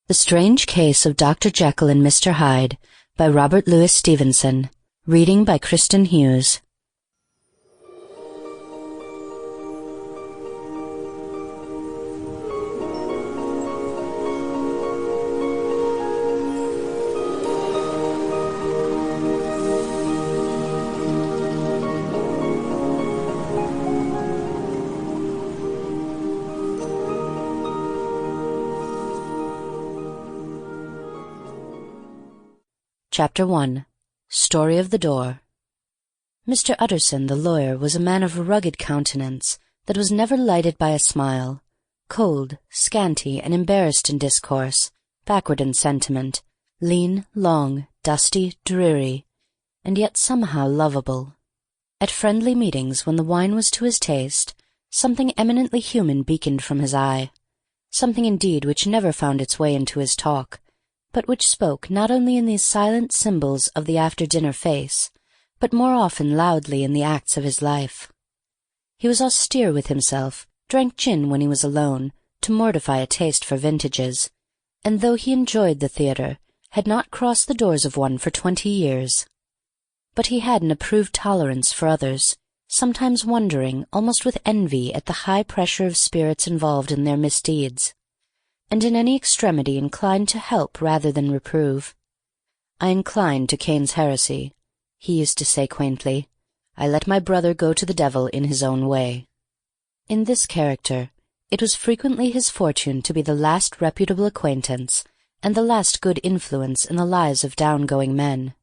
The Strange Case of Dr. Jekyll and Mr. Hyde by Robert Louis Stevenson. Reading by Kristin Hughes. Chapter 1. Story of the Door. Mr. Utterson, the lawyer, was a man of a rugged countenance that was never lighted by a smile, cold, scanty, and embarrassed in discourse, backward in sentiment, lean, long, dusty, dreary, and yet somehow lovable. At friendly meetings, when the wine was to his taste, something eminently human beaconed from his eye, something indeed which never found its way into his talk, but which spoke not only in these silent symbols of the after-dinner face, but more often loudly in the acts of his life. He was austere with himself, drank gin when he was alone, to mortify a taste for vintages, and though he enjoyed the theatre, had not crossed the doors of one for 20 years. But he had an approved tolerance for others, sometimes wondering, almost with envy, at the high pressure of spirits involved in their misdeeds, and in any extremity inclined to help rather than reprove. "I incline to Cain's heresy," he used to say quaintly. "I let my brother go to the devil in his own way." In this character, it was frequently his fortune to be the last reputable acquaintance and the last good influence in the lives of down-going men.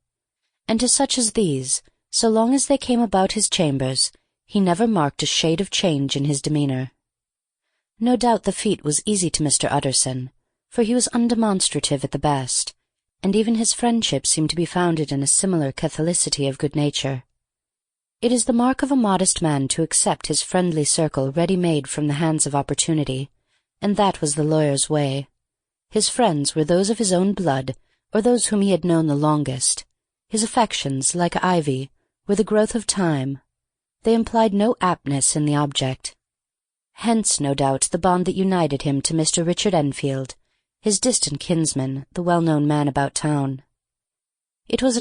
And to such as these, so long as they came about his chambers, he never marked a shade of change in his demeanour. No doubt the feat was easy to Mr. Utterson, for he was undemonstrative at the best, and even his friendship seemed to be founded in a similar catholicity of good nature. It is the mark of a modest man to accept his friendly circle ready-made from the hands of opportunity, and that was the lawyer's way. His friends were those of his own blood, or those whom he had known the longest. His affections, like ivy, were the growth of time. They implied no aptness in the object. Hence, no doubt, the bond that united him to Mr. Richard Enfield, his distant kinsman, the well-known man about town. It was a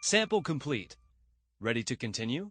Sample complete. Ready to continue?